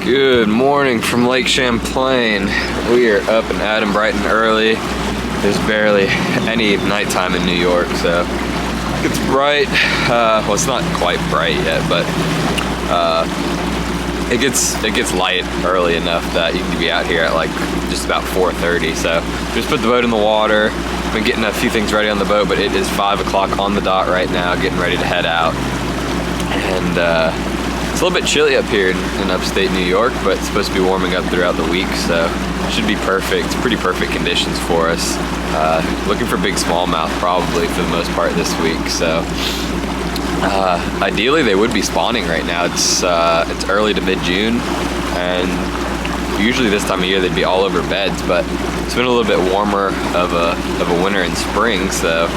Good morning from Lake Champlain. We are up and at 'em bright and early. There's barely any nighttime in New York, so it's bright. Well, it's not quite bright yet, but it gets light early enough that you can be out here at like just about 4:30. So just put the boat in the water. Been getting a few things ready on the boat, but it is 5 o'clock on the dot right now, getting ready to head out. And it's a little bit chilly up here in upstate New York, but it's supposed to be warming up throughout the week, so it should be perfect. Pretty perfect conditions for us. Looking for big smallmouth probably for the most part this week. So ideally they would be spawning right now. It's early to mid-June, and usually this time of year they'd be all over beds, but it's been a little bit warmer of a winter and spring, so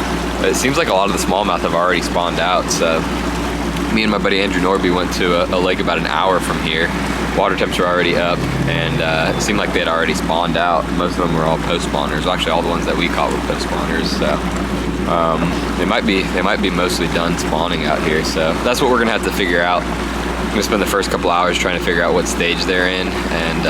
it seems like a lot of the smallmouth have already spawned out. So me and my buddy Andrew Norby went to a lake about an hour from here. Water temps were already up, and it seemed like they had already spawned out. Most of them were all post spawners. Well, actually all the ones that we caught were post spawners, so they might be mostly done spawning out here. So that's what we're gonna have to figure out. I'm gonna spend the first couple hours trying to figure out what stage they're in, and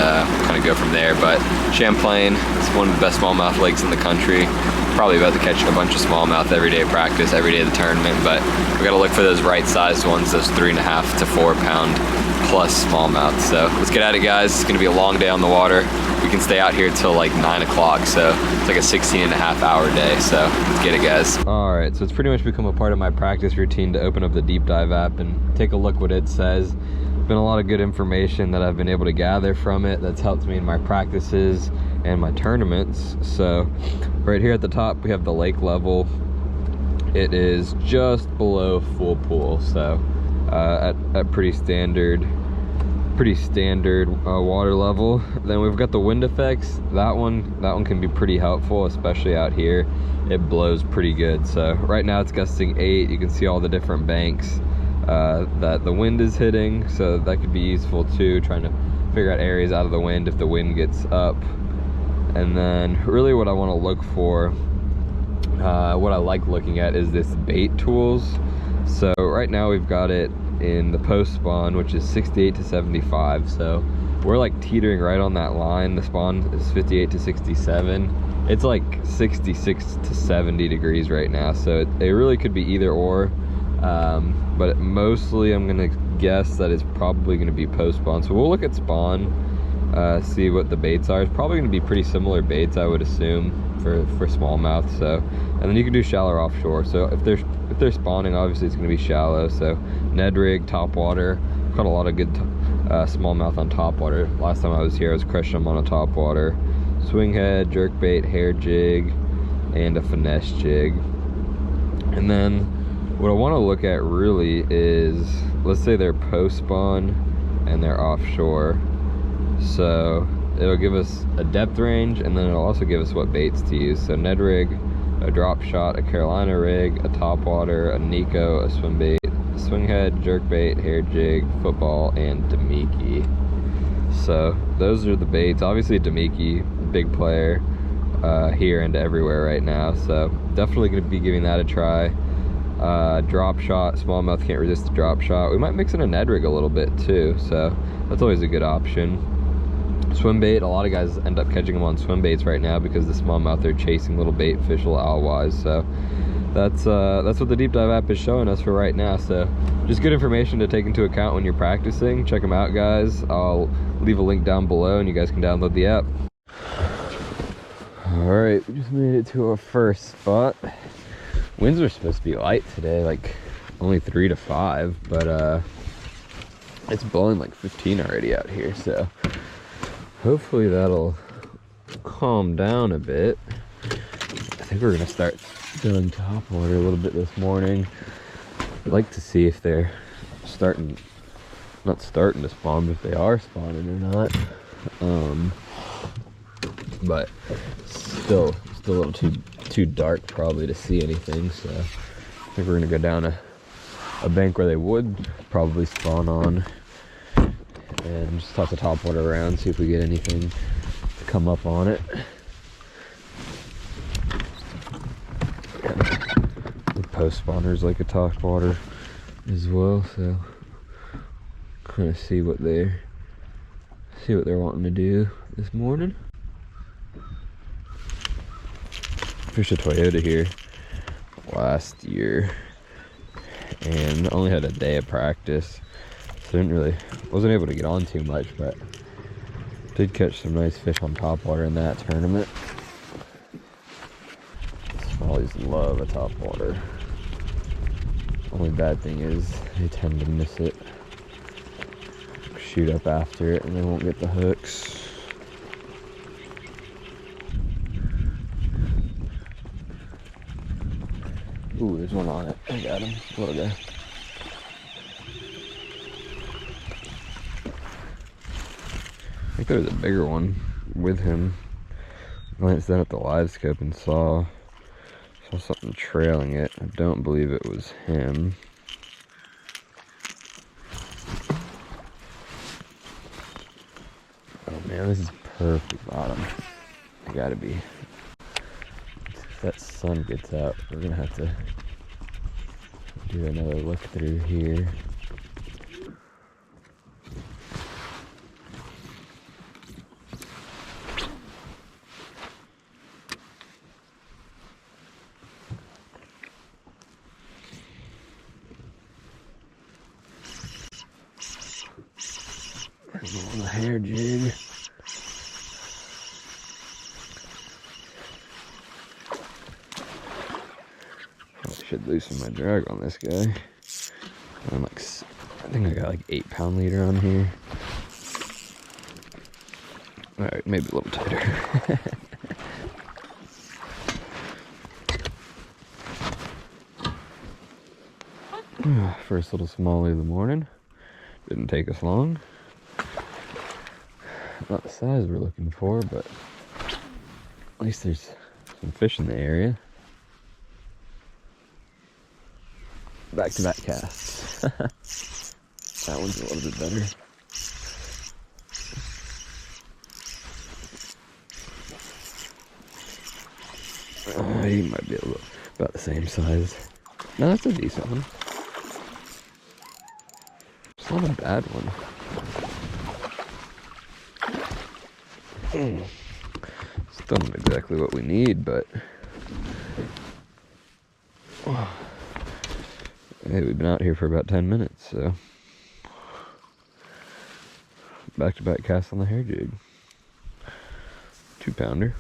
kind of go from there. But Champlain, it's one of the best smallmouth lakes in the country. Probably about to catch a bunch of smallmouth every day of practice, every day of the tournament, but we gotta look for those right-sized ones, those 3.5 to 4 pound plus smallmouth. So let's get at it, guys. It's gonna be a long day on the water. We can stay out here till like 9 o'clock, so it's like a 16.5 hour day. So let's get it, guys. All right, so it's pretty much become a part of my practice routine to open up the Deep Dive app and take a look what it says. Been a lot of good information that I've been able to gather from it that's helped me in my practices and my tournaments. So right here at the top we have the lake level. It is just below full pool, so at pretty standard water level. Then we've got the wind effects. That one can be pretty helpful, especially out here. It blows pretty good. So right now it's gusting 8. You can see all the different banks that the wind is hitting, so that could be useful too, trying to figure out areas out of the wind if the wind gets up. And then really what I want to look for, what I like looking at, is this bait tools. So right now we've got it in the post spawn, which is 68 to 75, so we're like teetering right on that line. The spawn is 58 to 67. It's like 66 to 70 degrees right now, so it really could be either or, but mostly I'm gonna guess that it's probably gonna be post spawn. So we'll look at spawn, see what the baits are. It's probably going to be pretty similar baits, I would assume, for smallmouth. So, and then you can do shallow or offshore. So if they're spawning, obviously it's going to be shallow. So Ned rig, topwater. Caught a lot of good smallmouth on topwater. Last time I was here, I was crushing them on a topwater. Swing head, jerk bait, hair jig, and a finesse jig. And then what I want to look at really is, let's say they're post spawn and they're offshore. So it'll give us a depth range, and then it'll also give us what baits to use. So Ned rig, a drop shot, a Carolina rig, a topwater, a Nico, a swim bait, swing head, jerk bait, hair jig, football, and DAMIKI. So those are the baits. Obviously DAMIKI, big player here and everywhere right now, so definitely going to be giving that a try. Drop shot, smallmouth can't resist the drop shot. We might mix in a Ned rig a little bit too, so that's always a good option. Swim bait, a lot of guys end up catching them on swim baits right now because the smallmouth are chasing little bait fish, little owlwise. So that's what the Deep Dive app is showing us for right now. So just good information to take into account when you're practicing. Check them out, guys. I'll leave a link down below and you guys can download the app. All right, we just made it to our first spot. Winds are supposed to be light today, like only 3 to 5, but it's blowing like 15 already out here, so hopefully that'll calm down a bit. I think we're gonna start doing topwater a little bit this morning. I'd like to see if they're not starting to spawn, but if they are spawning or not. But still a little too dark probably to see anything, so I think we're gonna go down a bank where they would probably spawn on and just toss the topwater around, see if we get anything to come up on it. The post spawners like a topwater as well, so kind of see what they're See what they're wanting to do this morning. Fished a Toyota here last year and only had a day of practice, so wasn't able to get on too much, but did catch some nice fish on topwater in that tournament. Smallies love a topwater. Only bad thing is they tend to miss it, shoot up after it, and they won't get the hooks. Ooh, there's one on it. I got him. Little guy. I think there was a bigger one with him. Glanced down at the live scope and saw something trailing it. I don't believe it was him. Oh man, this is perfect bottom. It gotta be. If that sun gets out, we're gonna have to do another look through here. There's a little hair jig. Should loosen my drag on this guy. I'm like, I think I got like 8 pound leader on here. Alright, maybe a little tighter. First little smallie of the morning. Didn't take us long. Not the size we're looking for, but at least there's some fish in the area. Back-to-back casts. That one's a little bit better. He might be about the same size. No, that's a decent one. It's not a bad one. Still not exactly what we need, but hey, we've been out here for about 10 minutes, so back-to-back cast on the hair jig. 2 pounder.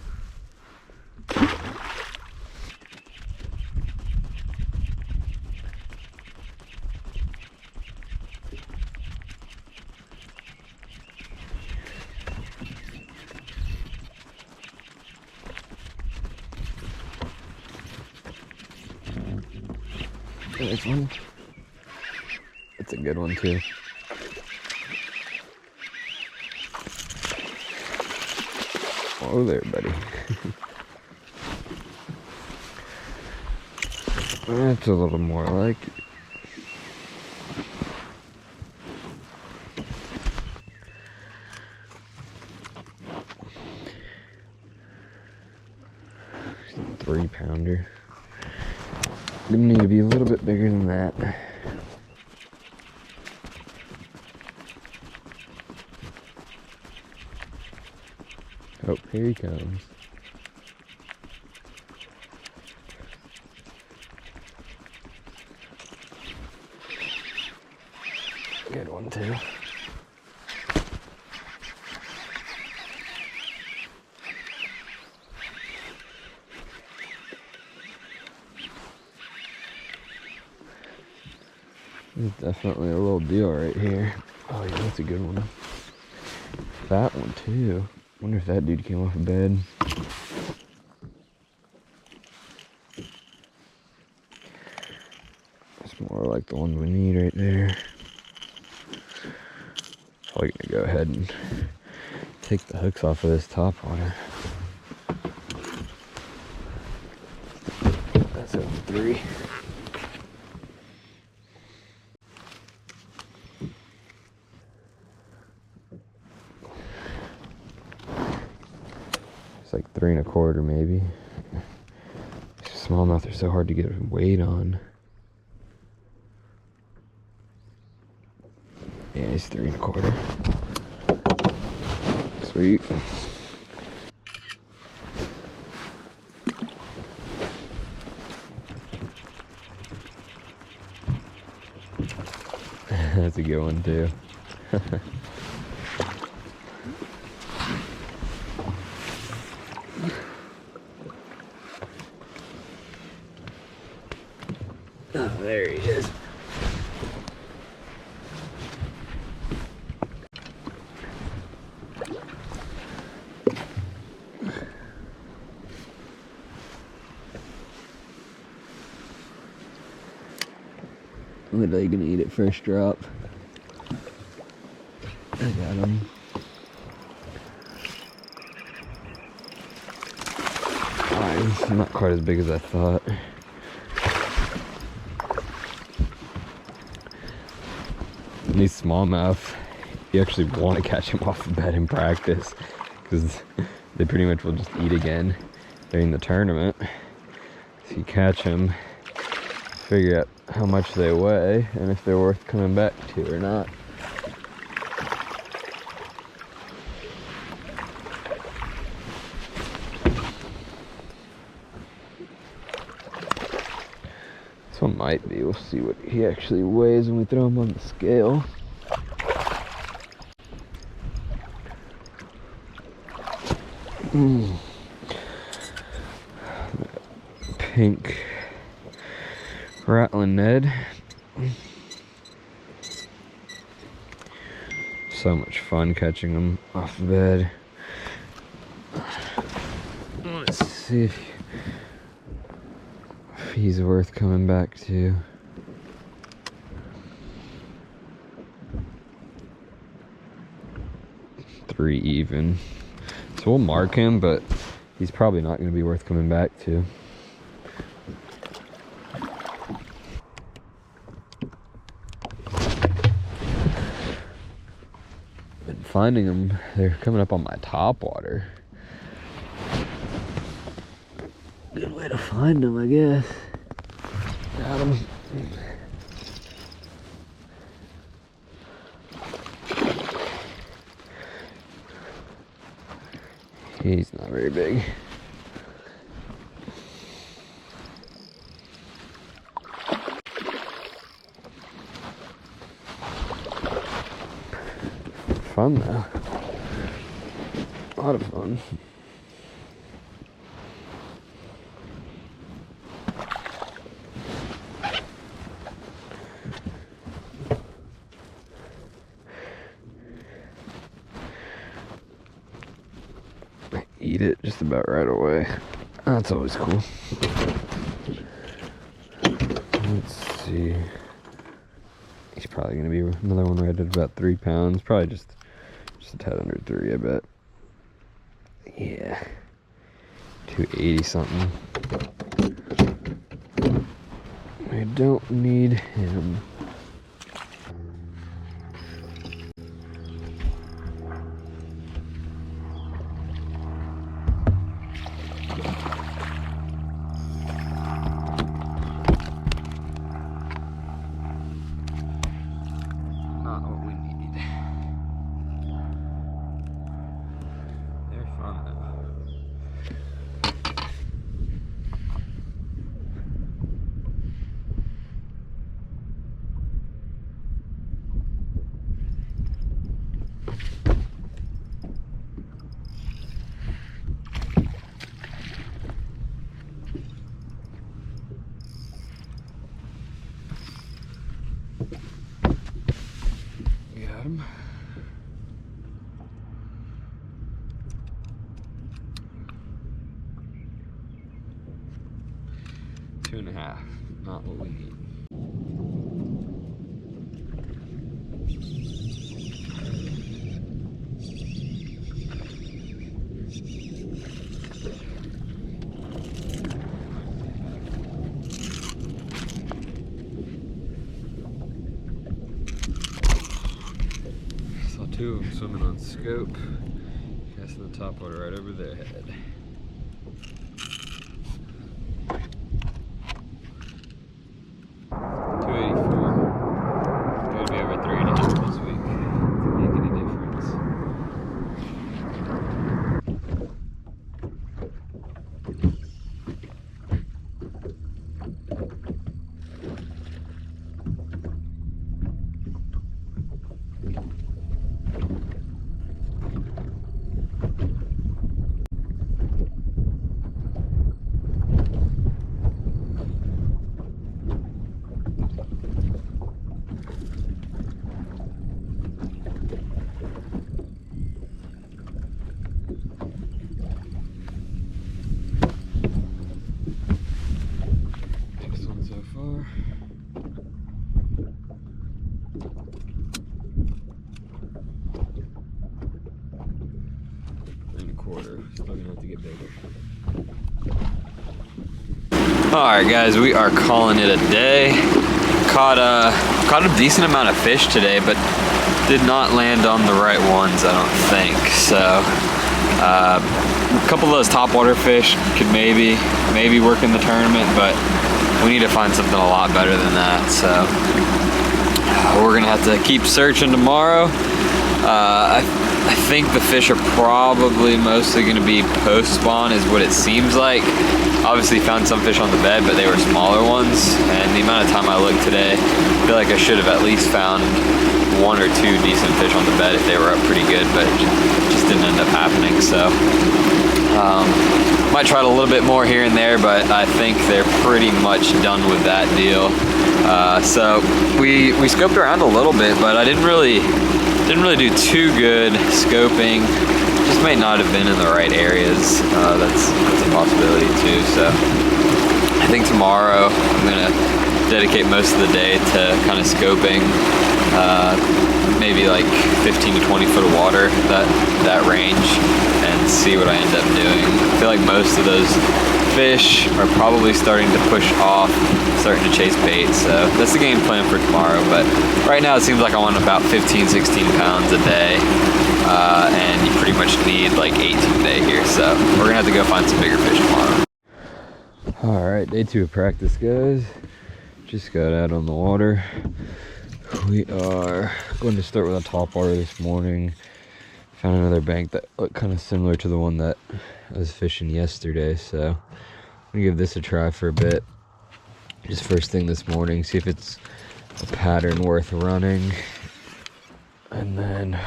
There's one. That's a good one too. Oh there, buddy. That's a little more like it. Three pounder. Gonna need to be a little bit bigger than that. Oh, here he comes. Good one too. This is definitely a little deal right here. Oh yeah, that's a good one. That one too. Wonder if that dude came off of bed. It's more like the one we need right there. Probably gonna go ahead and take the hooks off of this topwater. That's over 3. It's like 3 1/4 maybe. Smallmouth are so hard to get weight on. Yeah, he's 3 1/4. Sweet. That's a good one too. Oh, there he is. Look, are you gonna eat it first drop? I got him. Oh, not quite as big as I thought. And these smallmouth, you actually want to catch them off the bed in practice, because they pretty much will just eat again during the tournament. So you catch them, figure out how much they weigh and if they're worth coming back to or not. This one might be. We'll see what he actually weighs when we throw him on the scale. Pink rattling Ned. So much fun catching them off the bed. Let's see if he's worth coming back to. Three even. So we'll mark him, but he's probably not going to be worth coming back to. Been finding them. They're coming up on my topwater. Good way to find them, I guess. Got him. He's not very big. Fun though. A lot of fun. Eat it just about right away. That's always cool. Let's see. He's probably gonna be another one right at about 3 pounds. Probably just a tad under 3, I bet. Yeah. 280 something. I don't need him. Not what we need. They're fun though. Got him. Two and a half. Not what we need. Saw two of them swimming on scope. Casting the topwater right over their head. quarter. Still gonna have to get bigger. Alright guys, we are calling it a day. Caught a decent amount of fish today, but did not land on the right ones, I don't think. So a couple of those topwater fish could maybe work in the tournament, but we need to find something a lot better than that. So we're gonna have to keep searching tomorrow. I think the fish are probably mostly gonna be post-spawn is what it seems like. Obviously found some fish on the bed, but they were smaller ones. And the amount of time I looked today, I feel like I should have at least found 1 or 2 decent fish on the bed if they were up pretty good, but it just didn't end up happening. So might try a little bit more here and there, but I think they're pretty much done with that deal. So we scoped around a little bit, but I didn't really do too good scoping. Just may not have been in the right areas. That's a possibility too. So I think tomorrow I'm gonna dedicate most of the day to kind of scoping, maybe like 15 to 20 foot of water, that range, and see what I end up doing. I feel like most of those fish are probably starting to push off, starting to chase bait, so that's the game plan for tomorrow. But right now it seems like I want about 15, 16 pounds a day, and you pretty much need like 18 a day here, so we're gonna have to go find some bigger fish tomorrow. All right, day 2 of practice, guys. Just got out on the water. We are going to start with a topwater this morning. Found another bank that looked kind of similar to the one that I was fishing yesterday, so I'm gonna give this a try for a bit. Just first thing this morning, see if it's a pattern worth running, and then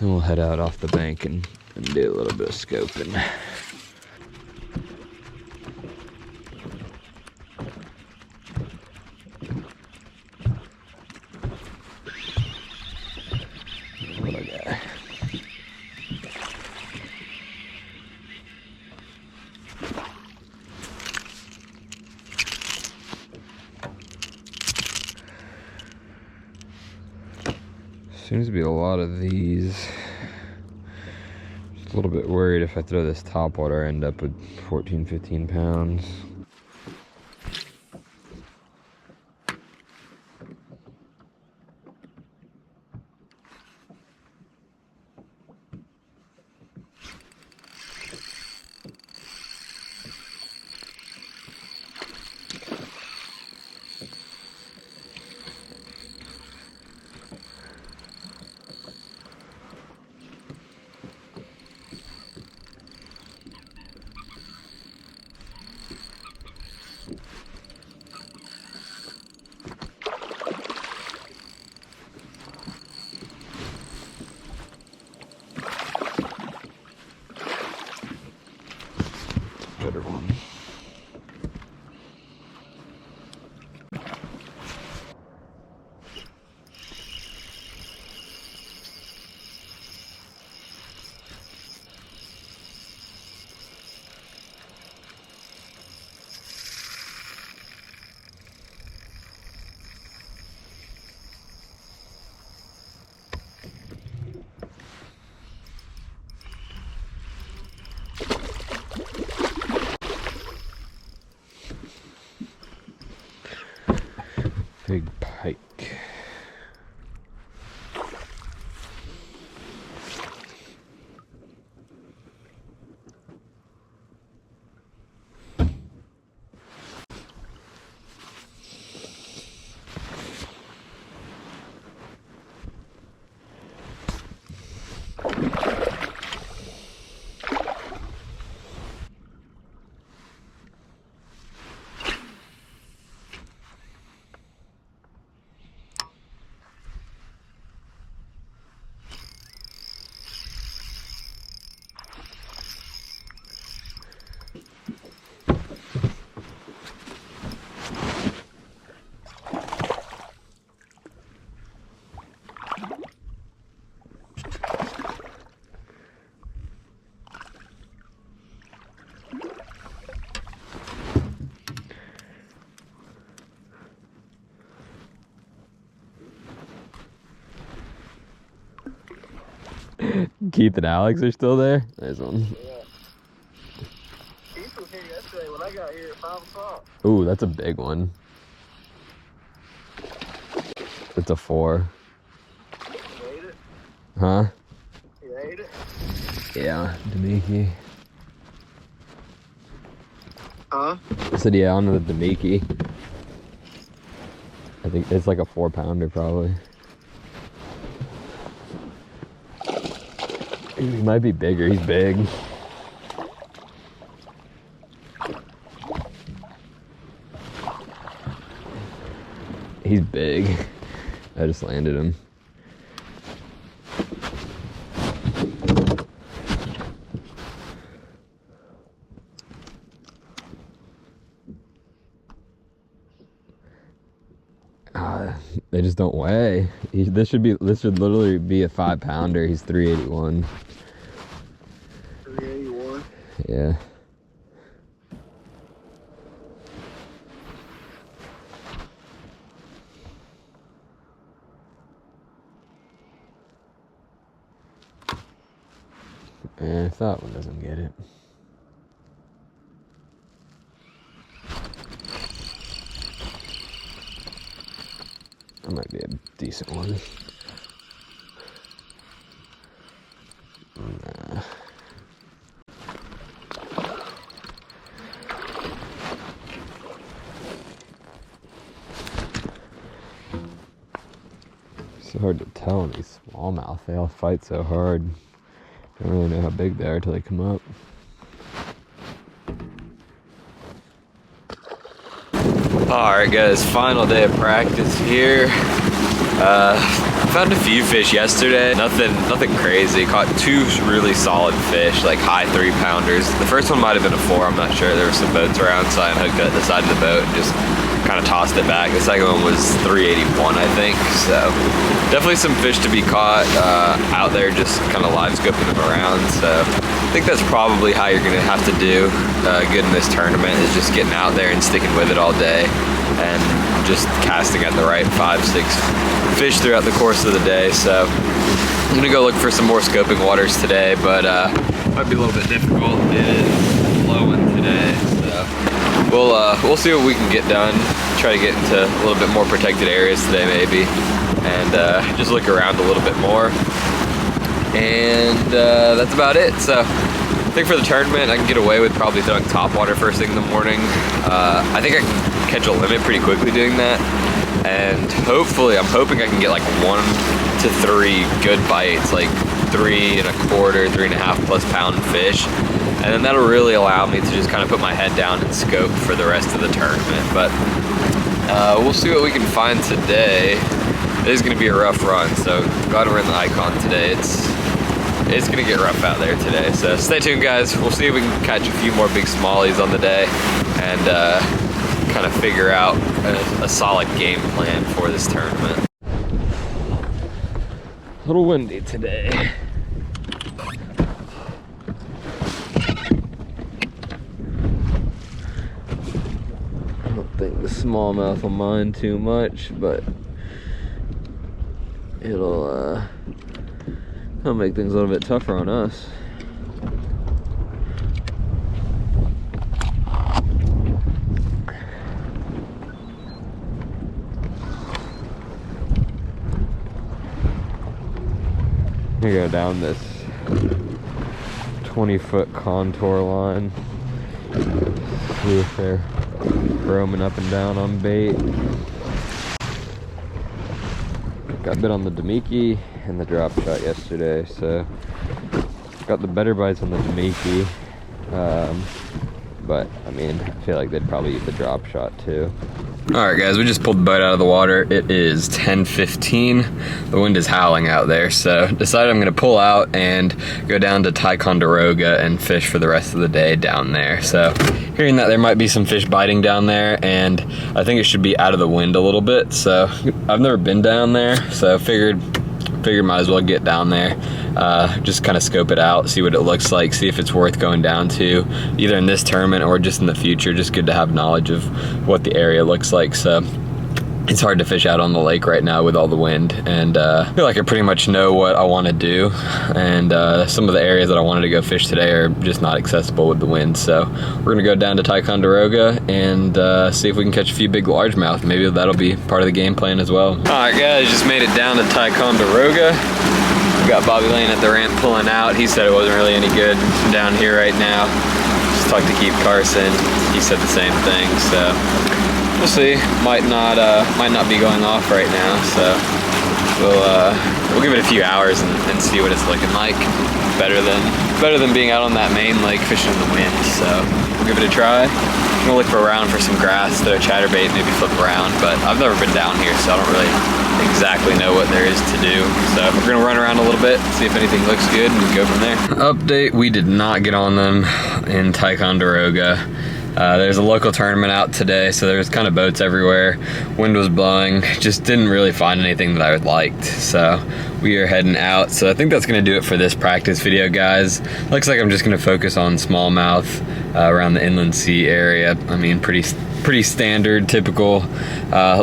we'll head out off the bank and do a little bit of scoping. What I got? Seems to be a lot of these. Just a little bit worried if I throw this topwater, I end up with 14, 15 pounds. Better one. Big pike. Keith and Alex are still there? There's one. Yeah. Keith was here yesterday when I got here at 5 o'clock. Ooh, that's a big one. It's a 4. You ate it? Huh? You ate it? Yeah, DAMIKI. Huh? I said, yeah, on the DAMIKI. I think it's like a 4-pounder probably. Ooh, he might be bigger. He's big. He's big. I just landed him. They just don't weigh. This should literally be a 5-pounder. He's 381. 381? Yeah. If that one doesn't get it. That might be a decent one. Nah. It's so hard to tell in these smallmouth. They all fight so hard. Don't really know how big they are until they come up. Alright guys, final day of practice here. Found a few fish yesterday. Nothing crazy. Caught 2 really solid fish, like high 3-pounders. The first one might have been a 4, I'm not sure. There were some boats around, so I unhooked it at the side of the boat and just kind of tossed it back. The second one was 381, I think. So definitely some fish to be caught out there, just kind of live scoping them around. So I think that's probably how you're gonna have to do good in this tournament, is just getting out there and sticking with it all day and just casting at the right 5-6 fish throughout the course of the day. So I'm gonna go look for some more scoping waters today, but might be a little bit difficult. It is blowing today, so we'll see what we can get done. Try to get into a little bit more protected areas today maybe, and just look around a little bit more. And that's about it. So I think for the tournament I can get away with probably throwing topwater first thing in the morning. I think I can catch a limit pretty quickly doing that, and hopefully I'm hoping I can get like 1 to 3 good bites, like 3 1/4, 3.5+ pound fish, and then that'll really allow me to just kind of put my head down and scope for the rest of the tournament. But we'll see what we can find today. It is going to be a rough run, so glad we're in the Icon today. It's going to get rough out there today, so stay tuned guys. We'll see if we can catch a few more big smallies on the day and kind of figure out a solid game plan for this tournament. A little windy today. I don't think the smallmouth will mind too much, but it'll make things a little bit tougher on us. We go down this 20-foot contour line. See if they're roaming up and down on bait. Got bit on the DAMIKI and the drop shot yesterday, so got the better bites on the DAMIKI, but I mean, I feel like they'd probably eat the drop shot too. Alright guys, we just pulled the boat out of the water. It is 10:15. The wind is howling out there, so decided I'm gonna pull out and go down to Ticonderoga and fish for the rest of the day down there. So hearing that there might be some fish biting down there, and I think it should be out of the wind a little bit. So I've never been down there, so figured might as well get down there, just kind of scope it out, see what it looks like, see if it's worth going down to, either in this tournament or just in the future. Just good to have knowledge of what the area looks like. So it's hard to fish out on the lake right now with all the wind, and I feel like I pretty much know what I want to do, and some of the areas that I wanted to go fish today are just not accessible with the wind. So we're gonna go down to Ticonderoga and see if we can catch a few big largemouth. Maybe that'll be part of the game plan as well. All right guys, just made it down to Ticonderoga. We got Bobby Lane at the ramp pulling out. He said it wasn't really any good down here right now. Just talked to Keith Carson, he said the same thing, so we'll see. Might not be going off right now, so we'll give it a few hours and see what it's looking like. Better than being out on that main lake fishing in the wind. So we'll give it a try. I'm gonna look around for some grass, throw a chatterbait, maybe flip around. But I've never been down here, so I don't really exactly know what there is to do. So we're gonna run around a little bit, see if anything looks good, and go from there. Update: we did not get on them in Ticonderoga. There's a local tournament out today, so there's kind of boats everywhere. Wind was blowing, just didn't really find anything that I liked. So we are heading out. So I think that's gonna do it for this practice video, guys. Looks like I'm just gonna focus on smallmouth around the inland sea area. I mean, pretty standard, typical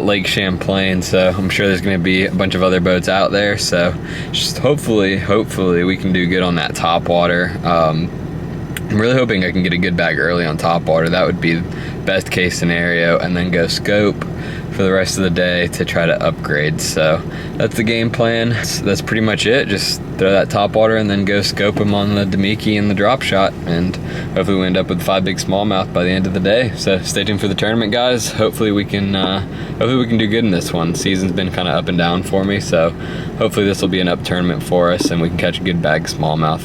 Lake Champlain. So I'm sure there's gonna be a bunch of other boats out there. So just hopefully we can do good on that topwater. I'm really hoping I can get a good bag early on topwater. That would be best case scenario, and then go scope for the rest of the day to try to upgrade. So that's the game plan. That's pretty much it. Just throw that topwater and then go scope them on the DAMIKI and the drop shot, and hopefully we end up with 5 big smallmouth by the end of the day. So stay tuned for the tournament, guys. Hopefully we can do good in this one. Season's been kind of up and down for me, so hopefully this will be an up tournament for us and we can catch a good bag of smallmouth.